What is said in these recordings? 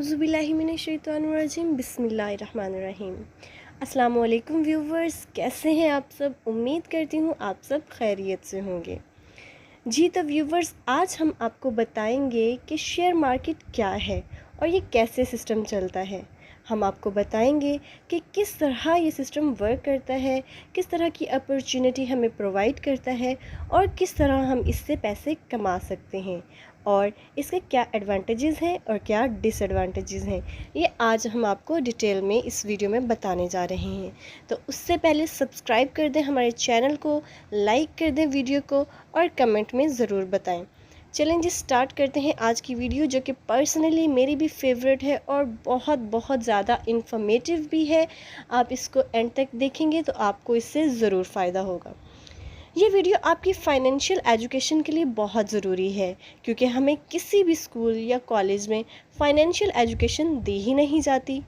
औज़ुबिल्लाहिमिनश्शैतानिर्रजीम बिस्मिल्लाहिर्रहमानिर्रहीम। अस्सलामुअलैकुम व्यूवर्स, कैसे हैं आप सब। उम्मीद करती हूँ आप सब खैरियत से होंगे। जी तो व्यूवर्स, आज हम आपको बताएंगे कि शेयर मार्केट क्या है और ये कैसे सिस्टम चलता है। हम आपको बताएंगे कि किस तरह ये सिस्टम वर्क करता है, किस तरह की अपॉर्चुनिटी हमें प्रोवाइड करता है और किस तरह हम इससे पैसे कमा सकते हैं और इसके क्या एडवांटेजेस हैं और क्या डिसएडवांटेजेस हैं, ये आज हम आपको डिटेल में इस वीडियो में बताने जा रहे हैं। तो उससे पहले सब्सक्राइब कर दें हमारे चैनल को, लाइक कर दें वीडियो को और कमेंट में ज़रूर बताएं। चलें जी, स्टार्ट करते हैं आज की वीडियो, जो कि पर्सनली मेरी भी फेवरेट है और बहुत बहुत ज़्यादा इन्फॉर्मेटिव भी है। आप इसको एंड तक देखेंगे तो आपको इससे ज़रूर फ़ायदा होगा। ये वीडियो आपकी फ़ाइनेंशियल एजुकेशन के लिए बहुत ज़रूरी है, क्योंकि हमें किसी भी स्कूल या कॉलेज में फ़ाइनेंशियल एजुकेशन दी ही नहीं जाती।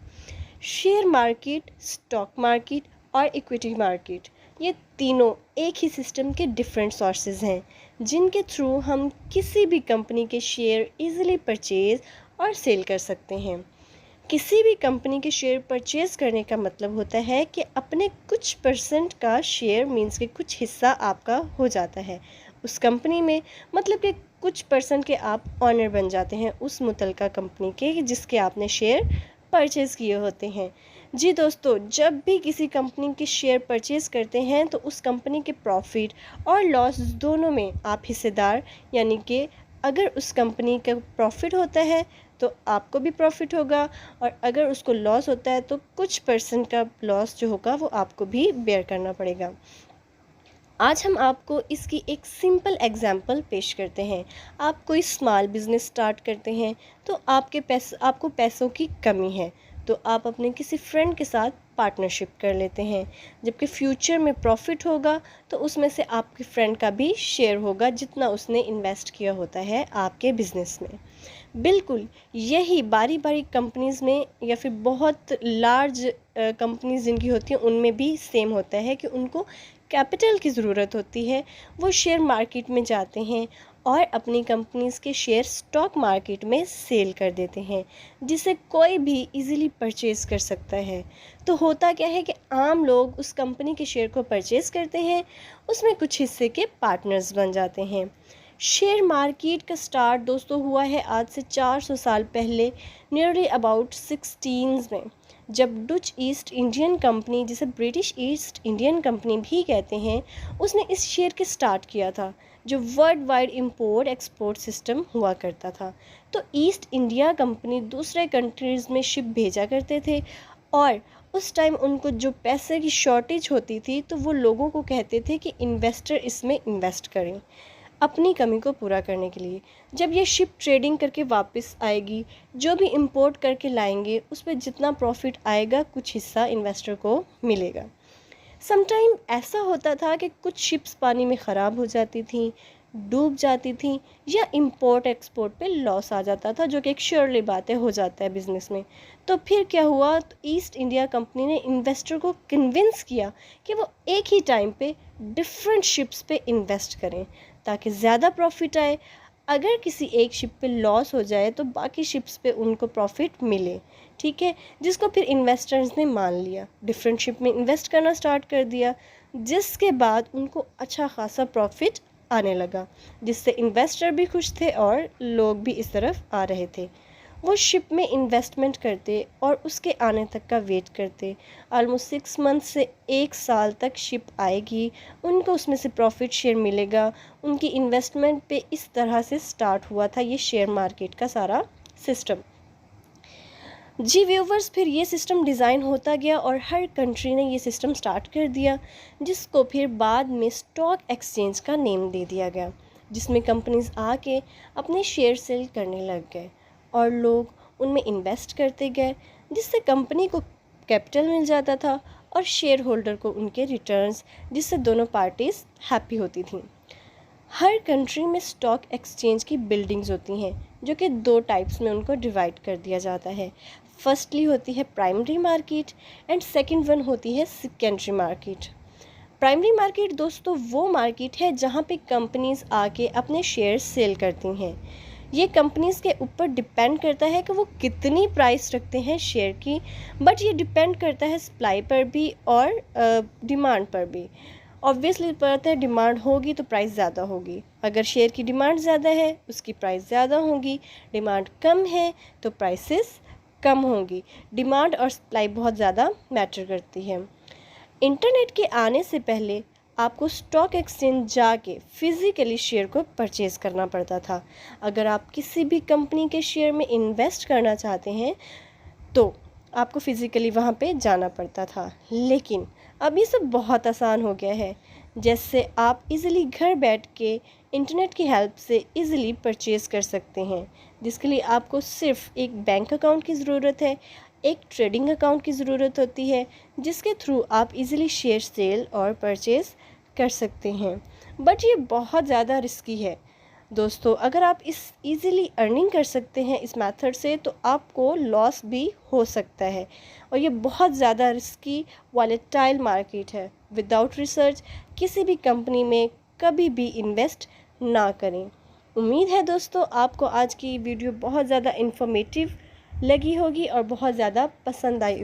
शेयर मार्केट, स्टॉक मार्केट और इक्विटी मार्केट, ये तीनों एक ही सिस्टम के डिफरेंट सोर्सेज हैं, जिनके थ्रू हम किसी भी कंपनी के शेयर इजीली परचेज और सेल कर सकते हैं। किसी भी कंपनी के शेयर परचेज़ करने का मतलब होता है कि अपने कुछ परसेंट का शेयर मीन्स कि कुछ हिस्सा आपका हो जाता है उस कंपनी में, मतलब कि कुछ परसेंट के आप ऑनर बन जाते हैं उस मुतलका कंपनी के जिसके आपने शेयर परचेज़ किए होते हैं। जी दोस्तों, जब भी किसी कंपनी के शेयर परचेज़ करते हैं तो उस कंपनी के प्रॉफिट और लॉस दोनों में आप हिस्सेदार, यानी कि अगर उस कंपनी का प्रॉफिट होता है तो आपको भी प्रॉफिट होगा और अगर उसको लॉस होता है तो कुछ परसेंट का लॉस जो होगा वो आपको भी बेयर करना पड़ेगा। आज हम आपको इसकी एक सिंपल एग्जांपल पेश करते हैं। आप कोई स्मॉल बिज़नेस स्टार्ट करते हैं तो आपको पैसों की कमी है, तो आप अपने किसी फ्रेंड के साथ पार्टनरशिप कर लेते हैं। जबकि फ्यूचर में प्रॉफिट होगा तो उसमें से आपके फ्रेंड का भी शेयर होगा जितना उसने इन्वेस्ट किया होता है आपके बिज़नेस में। बिल्कुल यही बारी बारी कंपनीज़ में या फिर बहुत लार्ज कंपनीज़ जिनकी होती हैं उनमें भी सेम होता है कि उनको कैपिटल की ज़रूरत होती है। वो शेयर मार्केट में जाते हैं और अपनी कंपनीज़ के शेयर स्टॉक मार्केट में सेल कर देते हैं, जिसे कोई भी इजीली परचेज़ कर सकता है। तो होता क्या है कि आम लोग उस कंपनी के शेयर को परचेज़ करते हैं, उसमें कुछ हिस्से के पार्टनर्स बन जाते हैं। शेयर मार्केट का स्टार्ट दोस्तों हुआ है आज से 400 साल पहले, नियरली अबाउट 16 में, जब डच ईस्ट इंडियन कंपनी, जिसे ब्रिटिश ईस्ट इंडियन कंपनी भी कहते हैं, उसने इस शेयर के स्टार्ट किया था, जो world wide import export system हुआ करता था। तो ईस्ट इंडिया कंपनी दूसरे कंट्रीज़ में शिप भेजा करते थे और उस टाइम उनको जो पैसे की शॉर्टेज होती थी तो वो लोगों को कहते थे कि इन्वेस्टर इसमें इन्वेस्ट करें अपनी कमी को पूरा करने के लिए। जब ये शिप ट्रेडिंग करके वापस आएगी, जो भी इंपोर्ट करके लाएंगे उस पर जितना प्रॉफिट आएगा कुछ हिस्सा इन्वेस्टर को मिलेगा। समटाइम ऐसा होता था कि कुछ शिप्स पानी में ख़राब हो जाती थी, डूब जाती थी, या इंपोर्ट एक्सपोर्ट पे लॉस आ जाता था, जो कि एक श्योरली बातें हो जाता है बिज़नेस में। तो फिर क्या हुआ, तो ईस्ट इंडिया कंपनी ने इन्वेस्टर को कन्विंस किया कि वो एक ही टाइम पे डिफरेंट शिप्स पे इन्वेस्ट करें ताकि ज़्यादा प्रॉफिट आए। अगर किसी एक शिप पे लॉस हो जाए तो बाकी शिप्स पे उनको प्रॉफिट मिले, ठीक है, जिसको फिर इन्वेस्टर्स ने मान लिया, डिफरेंट शिप में इन्वेस्ट करना स्टार्ट कर दिया, जिसके बाद उनको अच्छा खासा प्रॉफिट आने लगा, जिससे इन्वेस्टर भी खुश थे और लोग भी इस तरफ आ रहे थे। वो शिप में इन्वेस्टमेंट करते और उसके आने तक का वेट करते। ऑलमोस्ट 6 मंथ से 1 साल तक शिप आएगी, उनको उसमें से प्रॉफिट शेयर मिलेगा। उनकी इन्वेस्टमेंट पे इस तरह से स्टार्ट हुआ था ये शेयर मार्केट का सारा सिस्टम। जी व्यूवर्स, फिर ये सिस्टम डिज़ाइन होता गया और हर कंट्री ने ये सिस्टम स्टार्ट कर दिया, जिसको फिर बाद में स्टॉक एक्सचेंज का नेम दे दिया गया, जिसमें कंपनीज आके अपने शेयर सेल करने लग गए और लोग उनमें इन्वेस्ट करते गए, जिससे कंपनी को कैपिटल मिल जाता था और शेयर होल्डर को उनके रिटर्न्स, जिससे दोनों पार्टीज़ हैप्पी होती थीं। हर कंट्री में स्टॉक एक्सचेंज की बिल्डिंग्स होती हैं, जो कि 2 टाइप्स में उनको डिवाइड कर दिया जाता है। फर्स्टली होती है primary market and second one होती है सेकेंडरी मार्केट। प्राइमरी मार्केट दोस्तों वो मार्केट है जहाँ पे कंपनीज आके अपने शेयर सेल करती हैं। ये कंपनीज़ के ऊपर डिपेंड करता है कि वो कितनी प्राइस रखते हैं शेयर की, बट ये डिपेंड करता है सप्लाई पर भी और डिमांड पर भी। ऑब्वियसली पता है डिमांड होगी तो प्राइस ज़्यादा होगी। अगर शेयर की डिमांड ज़्यादा है उसकी प्राइस ज़्यादा होगी, डिमांड कम है तो प्राइसेस कम होगी। डिमांड और सप्लाई बहुत ज़्यादा मैटर करती है। इंटरनेट के आने से पहले आपको स्टॉक एक्सचेंज जाके फ़िज़िकली शेयर को परचेज़ करना पड़ता था। अगर आप किसी भी कंपनी के शेयर में इन्वेस्ट करना चाहते हैं तो आपको फ़िज़िकली वहाँ पे जाना पड़ता था, लेकिन अब ये सब बहुत आसान हो गया है। जैसे आप इजीली घर बैठ के इंटरनेट की हेल्प से इजीली परचेज़ कर सकते हैं, जिसके लिए आपको सिर्फ एक बैंक अकाउंट की ज़रूरत है, एक ट्रेडिंग अकाउंट की ज़रूरत होती है, जिसके थ्रू आप इजीली शेयर सेल और परचेज़ कर सकते हैं। बट ये बहुत ज़्यादा रिस्की है दोस्तों। अगर आप इस इजीली अर्निंग कर सकते हैं इस मेथड से तो आपको लॉस भी हो सकता है, और ये बहुत ज़्यादा रिस्की वॉलेटाइल मार्केट है। विदाउट रिसर्च किसी भी कंपनी में कभी भी इन्वेस्ट ना करें। उम्मीद है दोस्तों आपको आज की वीडियो बहुत ज़्यादा इन्फॉर्मेटिव लगी होगी और बहुत ज़्यादा पसंद आई।